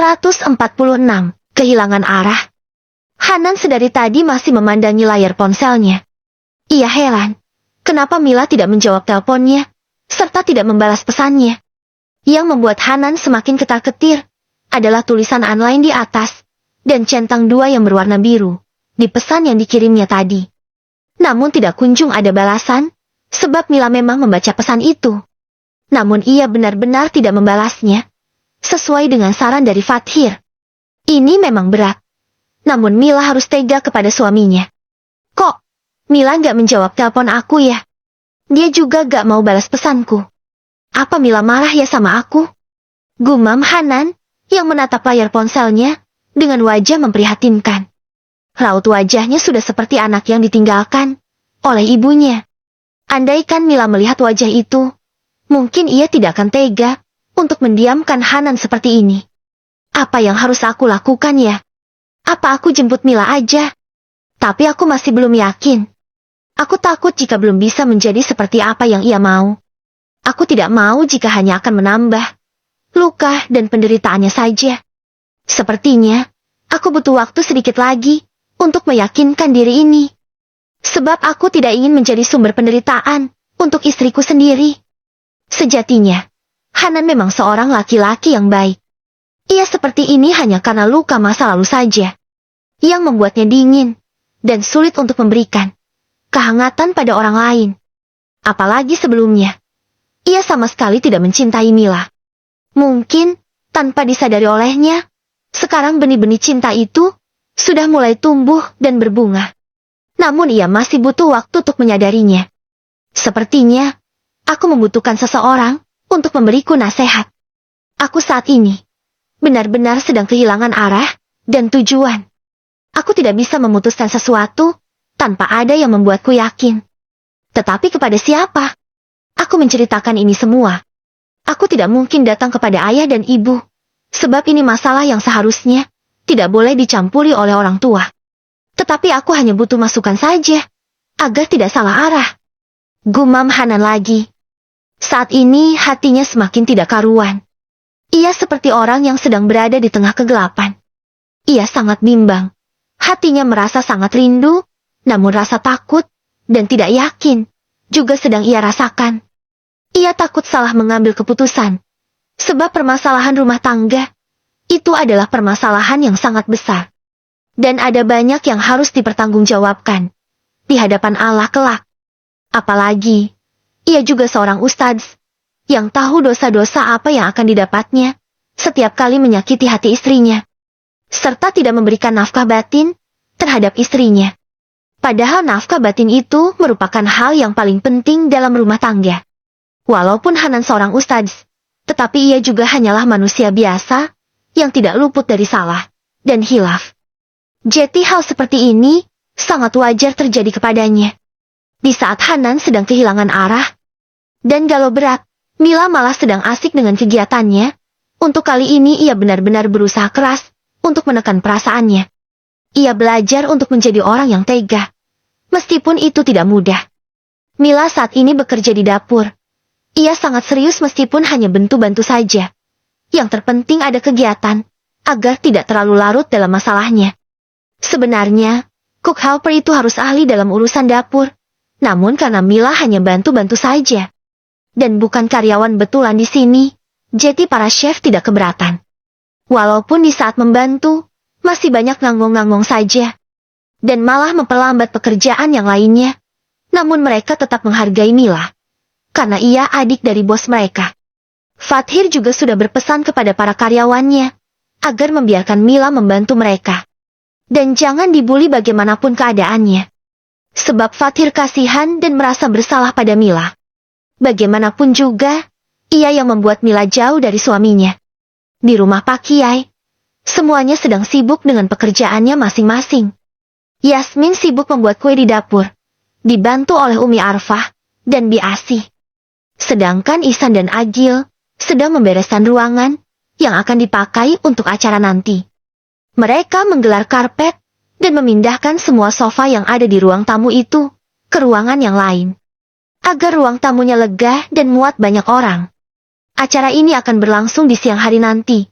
146. Kehilangan arah. Hanan sedari tadi masih memandangi layar ponselnya. Ia heran, kenapa Mila tidak menjawab teleponnya, serta tidak membalas pesannya. Yang membuat Hanan semakin ketar-ketir adalah tulisan online di atas, dan centang 2 yang berwarna biru, di pesan yang dikirimnya tadi. Namun tidak kunjung ada balasan, sebab Mila memang membaca pesan itu. Namun ia benar-benar tidak membalasnya, sesuai dengan saran dari Fathir. Ini memang berat. Namun Mila harus tega kepada suaminya. Kok Mila gak menjawab telepon aku ya? Dia juga gak mau balas pesanku. Apa Mila marah ya sama aku? Gumam Hanan, yang menatap layar ponselnya, dengan wajah memprihatinkan. Raut wajahnya sudah seperti anak yang ditinggalkan oleh ibunya. Andaikan Mila melihat wajah itu, mungkin ia tidak akan tega untuk mendiamkan Hanan seperti ini. Apa yang harus aku lakukan ya? Apa aku jemput Mila aja? Tapi aku masih belum yakin. Aku takut jika belum bisa menjadi seperti apa yang ia mau. Aku tidak mau jika hanya akan menambah luka dan penderitaannya saja. Sepertinya, aku butuh waktu sedikit lagi untuk meyakinkan diri ini. Sebab aku tidak ingin menjadi sumber penderitaan untuk istriku sendiri. Sejatinya, Hanan memang seorang laki-laki yang baik. Ia seperti ini hanya karena luka masa lalu saja, yang membuatnya dingin, dan sulit untuk memberikan kehangatan pada orang lain. Apalagi sebelumnya, ia sama sekali tidak mencintai Mila. Mungkin, tanpa disadari olehnya, sekarang benih-benih cinta itu sudah mulai tumbuh dan berbunga. Namun ia masih butuh waktu untuk menyadarinya. Sepertinya, aku membutuhkan seseorang untuk memberiku nasihat. Aku saat ini benar-benar sedang kehilangan arah dan tujuan. Aku tidak bisa memutuskan sesuatu tanpa ada yang membuatku yakin. Tetapi kepada siapa? Aku menceritakan ini semua. Aku tidak mungkin datang kepada ayah dan ibu, sebab ini masalah yang seharusnya tidak boleh dicampuri oleh orang tua. Tetapi aku hanya butuh masukan saja, agar tidak salah arah. Gumam Hanan lagi. Saat ini hatinya semakin tidak karuan. Ia seperti orang yang sedang berada di tengah kegelapan. Ia sangat bimbang. Hatinya merasa sangat rindu, namun rasa takut dan tidak yakin juga sedang ia rasakan. Ia takut salah mengambil keputusan, sebab permasalahan rumah tangga itu adalah permasalahan yang sangat besar. Dan ada banyak yang harus dipertanggungjawabkan di hadapan Allah kelak. Apalagi, ia juga seorang ustadz yang tahu dosa-dosa apa yang akan didapatnya setiap kali menyakiti hati istrinya, serta tidak memberikan nafkah batin terhadap istrinya. Padahal nafkah batin itu merupakan hal yang paling penting dalam rumah tangga. Walaupun Hanan seorang ustadz, tetapi ia juga hanyalah manusia biasa yang tidak luput dari salah dan hilaf. Jadi hal seperti ini sangat wajar terjadi kepadanya. Di saat Hanan sedang kehilangan arah dan galau berat, Mila malah sedang asik dengan kegiatannya. Untuk kali ini ia benar-benar berusaha keras untuk menekan perasaannya. Ia belajar untuk menjadi orang yang tega, meskipun itu tidak mudah. Mila saat ini bekerja di dapur. Ia sangat serius meskipun hanya bantu-bantu saja. Yang terpenting ada kegiatan, agar tidak terlalu larut dalam masalahnya. Sebenarnya, cook helper itu harus ahli dalam urusan dapur. Namun karena Mila hanya bantu-bantu saja, dan bukan karyawan betulan di sini, jadi para chef tidak keberatan. Walaupun di saat membantu, masih banyak ngangong-ngangong saja, dan malah memperlambat pekerjaan yang lainnya. Namun mereka tetap menghargai Mila, karena ia adik dari bos mereka. Fathir juga sudah berpesan kepada para karyawannya, agar membiarkan Mila membantu mereka. Dan jangan dibuli bagaimanapun keadaannya. Sebab Fathir kasihan dan merasa bersalah pada Mila. Bagaimanapun juga, ia yang membuat Mila jauh dari suaminya. Di rumah Pak Kiai, semuanya sedang sibuk dengan pekerjaannya masing-masing. Yasmin sibuk membuat kue di dapur, dibantu oleh Umi Arfah dan Bi Asih. Sedangkan Ihsan dan Agil sedang membereskan ruangan yang akan dipakai untuk acara nanti. Mereka menggelar karpet dan memindahkan semua sofa yang ada di ruang tamu itu ke ruangan yang lain, agar ruang tamunya lega dan muat banyak orang. Acara ini akan berlangsung di siang hari nanti,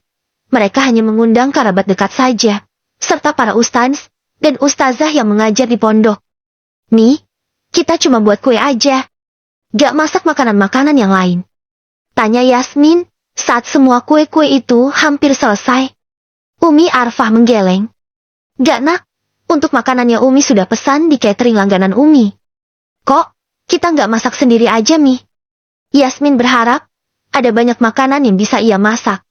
Mereka hanya mengundang kerabat dekat saja, serta para ustadz dan ustazah yang mengajar di pondok. Mi, kita cuma buat kue aja. Gak masak makanan-makanan yang lain. Tanya Yasmin, saat semua kue-kue itu hampir selesai. Umi Arfah menggeleng. Gak nak, untuk makanannya Umi sudah pesan di catering langganan Umi. Kok, kita gak masak sendiri aja Mi? Yasmin berharap, ada banyak makanan yang bisa ia masak.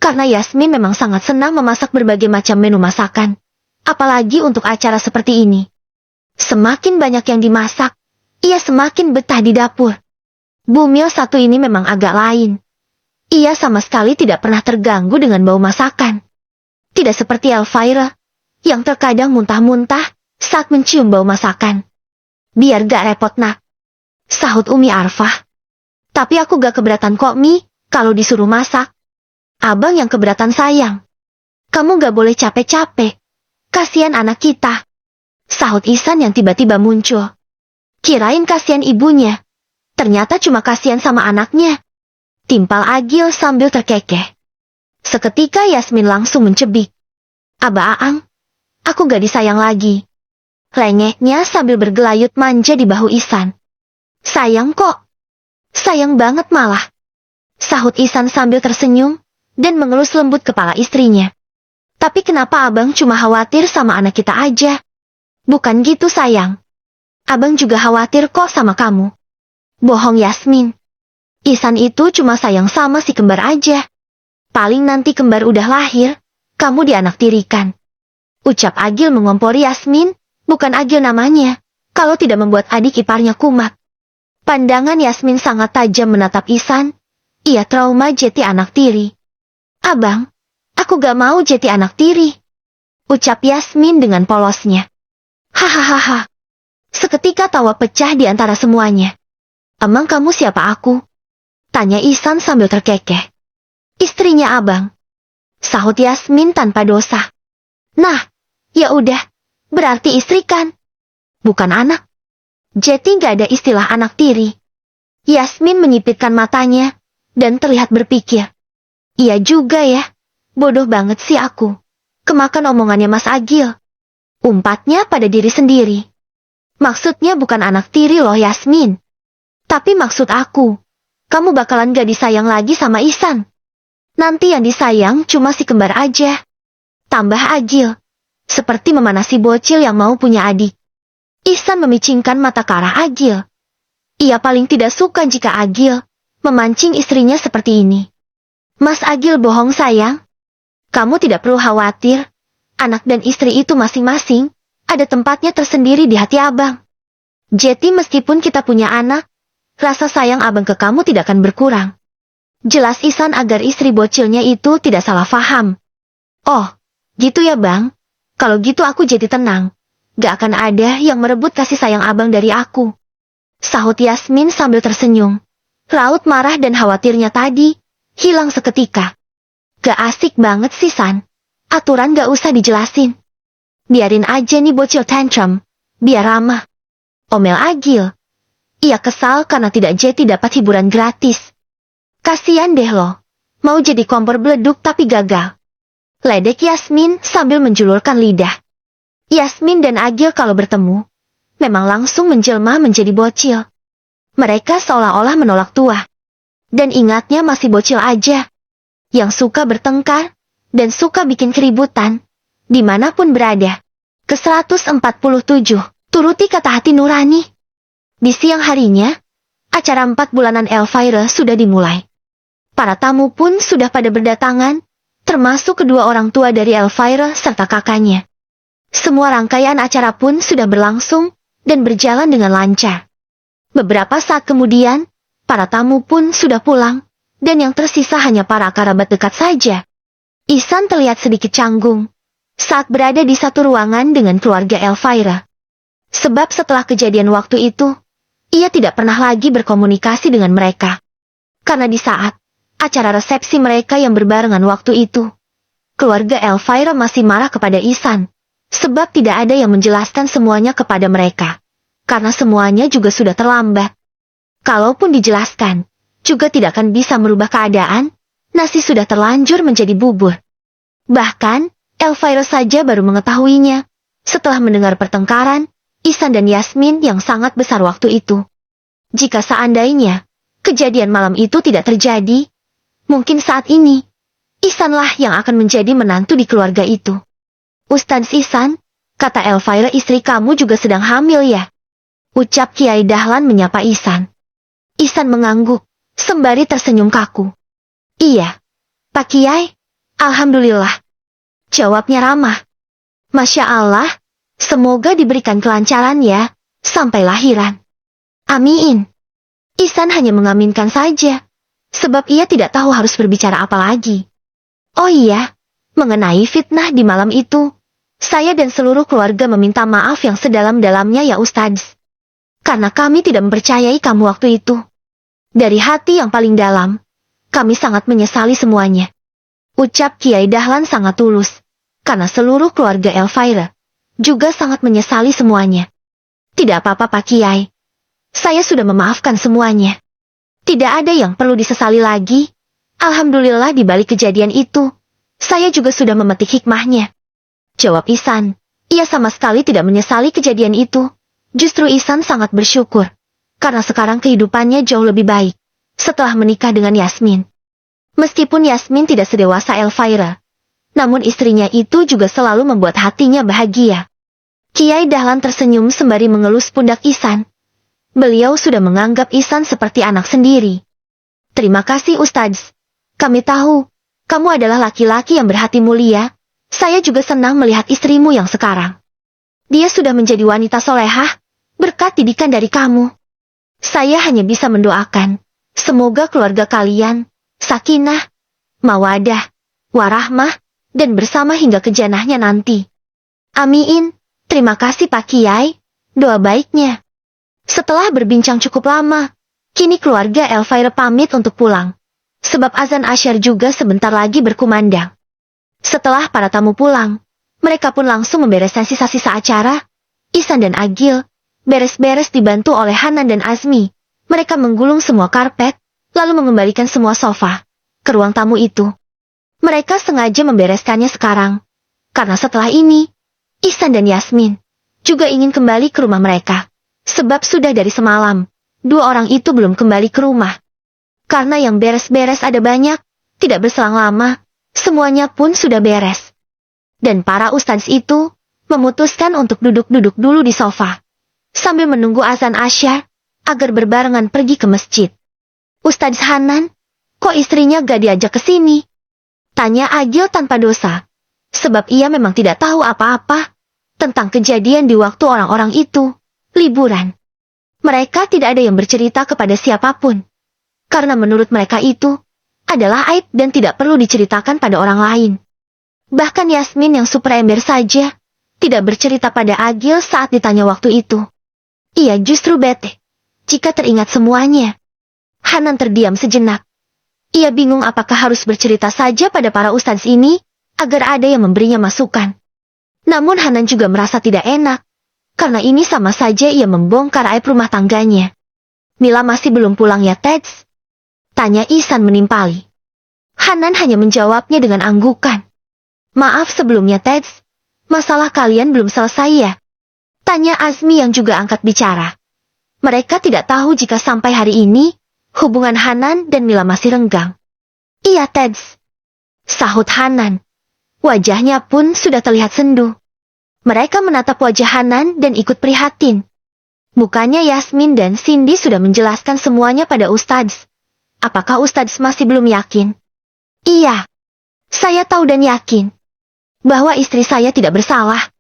Karena Yasmin memang sangat senang memasak berbagai macam menu masakan. Apalagi untuk acara seperti ini. Semakin banyak yang dimasak, ia semakin betah di dapur. Bumil satu ini memang agak lain. Ia sama sekali tidak pernah terganggu dengan bau masakan. Tidak seperti Elvira, yang terkadang muntah-muntah saat mencium bau masakan. Biar gak repot nak, sahut Umi Arfah. Tapi aku gak keberatan kok Mi, kalau disuruh masak. Abang yang keberatan sayang. Kamu gak boleh capek-capek. Kasihan anak kita. Sahut Ihsan yang tiba-tiba muncul. Kirain kasihan ibunya. Ternyata cuma kasihan sama anaknya. Timpal Agil sambil terkekeh. Seketika Yasmin langsung mencebik. Aba Aang, aku gak disayang lagi. Lengeknya sambil bergelayut manja di bahu Ihsan. Sayang kok. Sayang banget malah. Sahut Ihsan sambil tersenyum dan mengelus lembut kepala istrinya. Tapi kenapa abang cuma khawatir sama anak kita aja? Bukan gitu sayang. Abang juga khawatir kok sama kamu. Bohong Yasmin. Ihsan itu cuma sayang sama si kembar aja. Paling nanti kembar udah lahir, kamu dianaktirikan. Ucap Agil mengompori Yasmin, bukan Agil namanya, kalau tidak membuat adik iparnya kumat. Pandangan Yasmin sangat tajam menatap Ihsan. Ia trauma jadi anak tiri. Abang, aku gak mau jadi anak tiri. Ucap Yasmin dengan polosnya. Hahaha. Seketika tawa pecah di antara semuanya. Emang kamu siapa aku? Tanya Ihsan sambil terkekeh. Istrinya abang. Sahut Yasmin tanpa dosa. Nah, ya udah, berarti istri kan? Bukan anak. Jadi gak ada istilah anak tiri. Yasmin menyipitkan matanya, dan terlihat berpikir. Iya juga ya, bodoh banget sih aku. Kemakan omongannya Mas Agil. Umpatnya pada diri sendiri. Maksudnya bukan anak tiri loh Yasmin. Tapi maksud aku, kamu bakalan gak disayang lagi sama Ihsan. Nanti yang disayang cuma si kembar aja. Tambah Agil. Seperti memanasi bocil yang mau punya adik. Ihsan memicingkan mata ke arah Agil. Ia paling tidak suka jika Agil memancing istrinya seperti ini. Mas Agil bohong sayang. Kamu tidak perlu khawatir. Anak dan istri itu masing-masing ada tempatnya tersendiri di hati abang. Jadi meskipun kita punya anak, rasa sayang abang ke kamu tidak akan berkurang. Jelas Ihsan agar istri bocilnya itu tidak salah faham. Oh, gitu ya bang. Kalau gitu aku jadi tenang. Gak akan ada yang merebut kasih sayang abang dari aku. Sahut Yasmin sambil tersenyum. Raut marah dan khawatirnya tadi hilang seketika. Gak asik banget sih San. Aturan gak usah dijelasin. Biarin aja nih bocil tantrum. Biar ramah. Omel Agil. Ia kesal karena tidak jadi dapat hiburan gratis. Kasian deh lo. Mau jadi kompor beleduk tapi gagal. Ledek Yasmin sambil menjulurkan lidah. Yasmin dan Agil kalau bertemu, memang langsung menjelma menjadi bocil. Mereka seolah-olah menolak tua. Dan ingatnya masih bocil aja. Yang suka bertengkar, dan suka bikin keributan, dimanapun berada. Ke-147, turuti kata hati nurani. Di siang harinya, acara 4 bulanan Elvira sudah dimulai. Para tamu pun sudah pada berdatangan, termasuk kedua orang tua dari Elvira serta kakaknya. Semua rangkaian acara pun sudah berlangsung, dan berjalan dengan lancar. Beberapa saat kemudian, para tamu pun sudah pulang, dan yang tersisa hanya para kerabat dekat saja. Ihsan terlihat sedikit canggung saat berada di satu ruangan dengan keluarga Elvira. Sebab setelah kejadian waktu itu, ia tidak pernah lagi berkomunikasi dengan mereka. Karena di saat acara resepsi mereka yang berbarengan waktu itu, keluarga Elvira masih marah kepada Ihsan, sebab tidak ada yang menjelaskan semuanya kepada mereka. Karena semuanya juga sudah terlambat. Kalaupun dijelaskan, juga tidak akan bisa merubah keadaan, nasi sudah terlanjur menjadi bubur. Bahkan, Elvira saja baru mengetahuinya. Setelah mendengar pertengkaran, Ihsan dan Yasmin yang sangat besar waktu itu. Jika seandainya, kejadian malam itu tidak terjadi, mungkin saat ini, Ihsanlah yang akan menjadi menantu di keluarga itu. Ustadz Ihsan, kata Elvira, istri kamu juga sedang hamil ya? Ucap Kiai Dahlan menyapa Ihsan. Ihsan mengangguk, sembari tersenyum kaku. Iya, Pak Kiai, alhamdulillah. Jawabnya ramah. Masya Allah, semoga diberikan kelancaran ya, sampai lahiran. Amin. Ihsan hanya mengaminkan saja, sebab ia tidak tahu harus berbicara apa lagi. Oh iya, mengenai fitnah di malam itu, saya dan seluruh keluarga meminta maaf yang sedalam-dalamnya ya Ustadz. Karena kami tidak mempercayai kamu waktu itu. Dari hati yang paling dalam, kami sangat menyesali semuanya. Ucap Kiai Dahlan sangat tulus, karena seluruh keluarga Elvira juga sangat menyesali semuanya. Tidak apa-apa Pak Kiai, saya sudah memaafkan semuanya. Tidak ada yang perlu disesali lagi. Alhamdulillah di balik kejadian itu, saya juga sudah memetik hikmahnya. Jawab Ihsan, ia sama sekali tidak menyesali kejadian itu. Justru Ihsan sangat bersyukur, karena sekarang kehidupannya jauh lebih baik, setelah menikah dengan Yasmin. Meskipun Yasmin tidak sedewasa Elvira, namun istrinya itu juga selalu membuat hatinya bahagia. Kiai Dahlan tersenyum sembari mengelus pundak Ihsan. Beliau sudah menganggap Ihsan seperti anak sendiri. Terima kasih Ustadz. Kami tahu, kamu adalah laki-laki yang berhati mulia. Saya juga senang melihat istrimu yang sekarang. Dia sudah menjadi wanita solehah, berkat didikan dari kamu. Saya hanya bisa mendoakan, semoga keluarga kalian, sakinah, mawadah, warahmah, dan bersama hingga ke jannahnya nanti. Amin. Terima kasih Pak Kiai, doa baiknya. Setelah berbincang cukup lama, kini keluarga Elvira pamit untuk pulang, sebab azan asyar juga sebentar lagi berkumandang. Setelah para tamu pulang, mereka pun langsung membereskan sisa-sisa acara. Ihsan dan Agil beres-beres dibantu oleh Hanan dan Azmi. Mereka menggulung semua karpet, lalu mengembalikan semua sofa ke ruang tamu itu. Mereka sengaja membereskannya sekarang, karena setelah ini, Ihsan dan Yasmin juga ingin kembali ke rumah mereka. Sebab sudah dari semalam, dua orang itu belum kembali ke rumah. Karena yang beres-beres ada banyak, tidak berselang lama, semuanya pun sudah beres. Dan para ustadz itu memutuskan untuk duduk-duduk dulu di sofa, sambil menunggu azan asyar, agar berbarengan pergi ke masjid. Ustadz Hanan, kok istrinya gak diajak ke sini? Tanya Agil tanpa dosa, sebab ia memang tidak tahu apa-apa tentang kejadian di waktu orang-orang itu liburan. Mereka tidak ada yang bercerita kepada siapapun, karena menurut mereka itu adalah aib dan tidak perlu diceritakan pada orang lain. Bahkan Yasmin yang super ember saja tidak bercerita pada Agil saat ditanya waktu itu. Ia justru bete jika teringat semuanya. Hanan terdiam sejenak. Ia bingung apakah harus bercerita saja pada para ustadz ini, agar ada yang memberinya masukan. Namun Hanan juga merasa tidak enak, karena ini sama saja ia membongkar aib rumah tangganya. Mila masih belum pulang ya Teds? Tanya Ihsan menimpali. Hanan hanya menjawabnya dengan anggukan. Maaf sebelumnya Teds, masalah kalian belum selesai ya? Tanya Azmi yang juga angkat bicara. Mereka tidak tahu jika sampai hari ini, hubungan Hanan dan Mila masih renggang. Iya Teds, sahut Hanan. Wajahnya pun sudah terlihat sendu. Mereka menatap wajah Hanan dan ikut prihatin. Bukannya Yasmin dan Cindy sudah menjelaskan semuanya pada Ustadz. Apakah Ustadz masih belum yakin? Iya, saya tahu dan yakin bahwa istri saya tidak bersalah.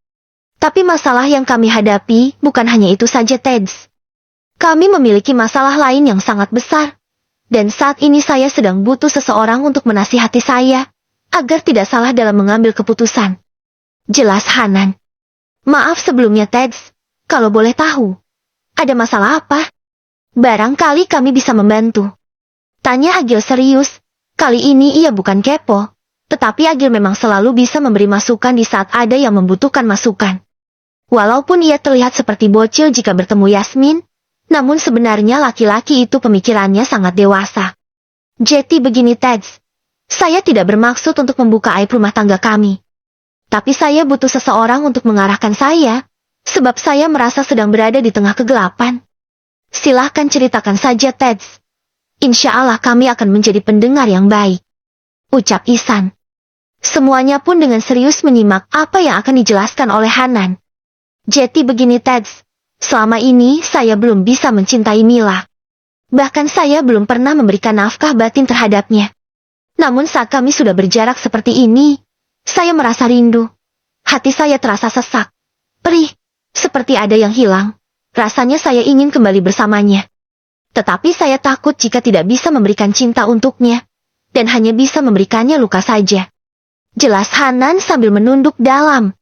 Tapi masalah yang kami hadapi bukan hanya itu saja Teds. Kami memiliki masalah lain yang sangat besar. Dan saat ini saya sedang butuh seseorang untuk menasihati saya, agar tidak salah dalam mengambil keputusan. Jelas Hanan. Maaf sebelumnya Teds, kalau boleh tahu, ada masalah apa? Barangkali kami bisa membantu. Tanya Agil serius, kali ini ia bukan kepo, tetapi Agil memang selalu bisa memberi masukan di saat ada yang membutuhkan masukan. Walaupun ia terlihat seperti bocil jika bertemu Yasmin, namun sebenarnya laki-laki itu pemikirannya sangat dewasa. Jadi begini Teds, Saya tidak bermaksud untuk membuka aib rumah tangga kami. Tapi saya butuh seseorang untuk mengarahkan saya, sebab saya merasa sedang berada di tengah kegelapan. Silahkan ceritakan saja, Teds. Insya Allah kami akan menjadi pendengar yang baik, ucap Ihsan. Semuanya pun dengan serius menyimak apa yang akan dijelaskan oleh Hanan. Jadi begini, Teds. Selama ini saya belum bisa mencintai Mila. Bahkan saya belum pernah memberikan nafkah batin terhadapnya. Namun saat kami sudah berjarak seperti ini, saya merasa rindu. Hati saya terasa sesak, perih, seperti ada yang hilang. Rasanya saya ingin kembali bersamanya. Tetapi saya takut jika tidak bisa memberikan cinta untuknya, dan hanya bisa memberikannya luka saja. Jelas Hanan sambil menunduk dalam.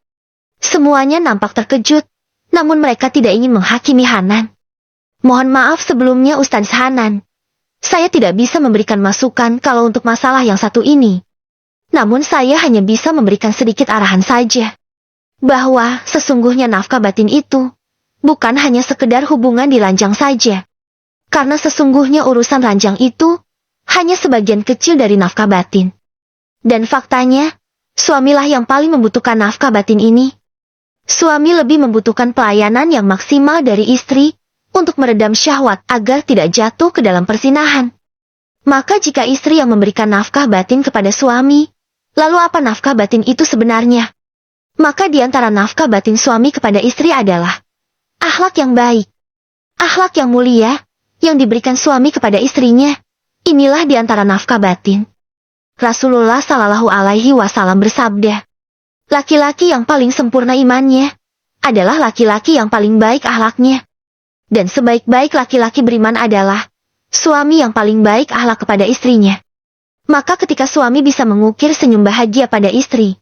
Semuanya nampak terkejut, namun mereka tidak ingin menghakimi Hanan. Mohon maaf sebelumnya Ustaz Hanan. Saya tidak bisa memberikan masukan kalau untuk masalah yang satu ini. Namun saya hanya bisa memberikan sedikit arahan saja. Bahwa sesungguhnya nafkah batin itu bukan hanya sekedar hubungan di ranjang saja. Karena sesungguhnya urusan ranjang itu hanya sebagian kecil dari nafkah batin. Dan faktanya, suamilah yang paling membutuhkan nafkah batin ini. Suami lebih membutuhkan pelayanan yang maksimal dari istri untuk meredam syahwat agar tidak jatuh ke dalam persinahan. Maka jika istri yang memberikan nafkah batin kepada suami, lalu apa nafkah batin itu sebenarnya? Maka di antara nafkah batin suami kepada istri adalah akhlak yang baik, akhlak yang mulia, yang diberikan suami kepada istrinya. Inilah di antara nafkah batin. Rasulullah Shallallahu Alaihi Wasallam bersabda, laki-laki yang paling sempurna imannya adalah laki-laki yang paling baik akhlaknya. Dan sebaik-baik laki-laki beriman adalah suami yang paling baik akhlak kepada istrinya. Maka ketika suami bisa mengukir senyum bahagia pada istri,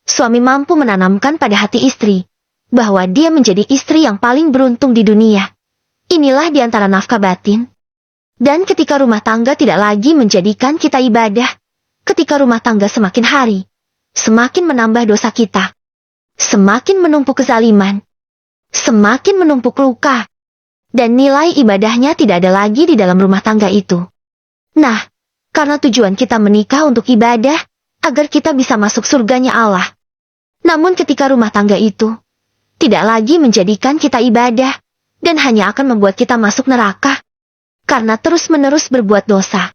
suami mampu menanamkan pada hati istri bahwa dia menjadi istri yang paling beruntung di dunia. Inilah di antara nafkah batin. Dan ketika rumah tangga tidak lagi menjadikan kita ibadah, ketika rumah tangga semakin hari, semakin menambah dosa kita, semakin menumpuk kezaliman, semakin menumpuk luka, dan nilai ibadahnya tidak ada lagi di dalam rumah tangga itu. Nah, karena tujuan kita menikah untuk ibadah, agar kita bisa masuk surganya Allah. Namun ketika rumah tangga itu tidak lagi menjadikan kita ibadah, dan hanya akan membuat kita masuk neraka, karena terus-menerus berbuat dosa,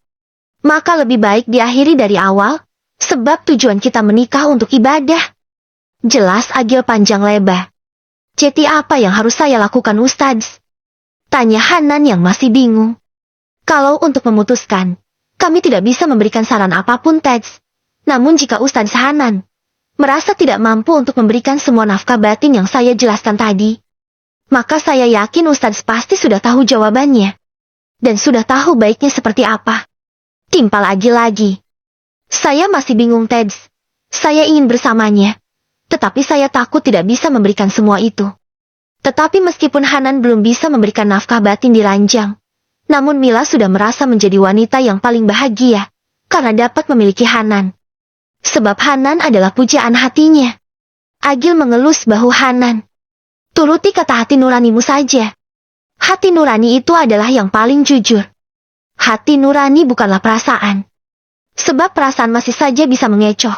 maka lebih baik diakhiri dari awal, sebab tujuan kita menikah untuk ibadah. Jelas Agil panjang lebar. Jadi apa yang harus saya lakukan, Ustadz? Tanya Hanan yang masih bingung. Kalau untuk memutuskan, kami tidak bisa memberikan saran apapun, Teds. Namun jika Ustadz Hanan merasa tidak mampu untuk memberikan semua nafkah batin yang saya jelaskan tadi, maka saya yakin Ustadz pasti sudah tahu jawabannya. Dan sudah tahu baiknya seperti apa. Timpal Agil lagi. Saya masih bingung, Teds. Saya ingin bersamanya. Tetapi saya takut tidak bisa memberikan semua itu. Tetapi meskipun Hanan belum bisa memberikan nafkah batin di ranjang, namun Mila sudah merasa menjadi wanita yang paling bahagia, karena dapat memiliki Hanan. Sebab Hanan adalah pujaan hatinya. Agil mengelus bahu Hanan. Turuti kata hati nuranimu saja. Hati nurani itu adalah yang paling jujur. Hati nurani bukanlah perasaan. Sebab perasaan masih saja bisa mengecoh.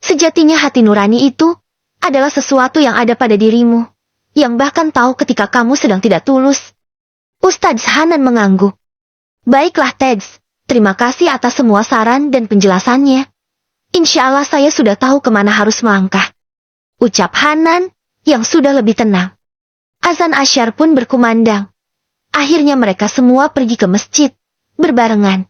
Sejatinya hati nurani itu adalah sesuatu yang ada pada dirimu, yang bahkan tahu ketika kamu sedang tidak tulus. Ustadz Hanan mengangguk. Baiklah, Teds. Terima kasih atas semua saran dan penjelasannya. Insya Allah saya sudah tahu kemana harus melangkah, ucap Hanan yang sudah lebih tenang. Azan Asyar pun berkumandang. Akhirnya mereka semua pergi ke masjid berbarengan.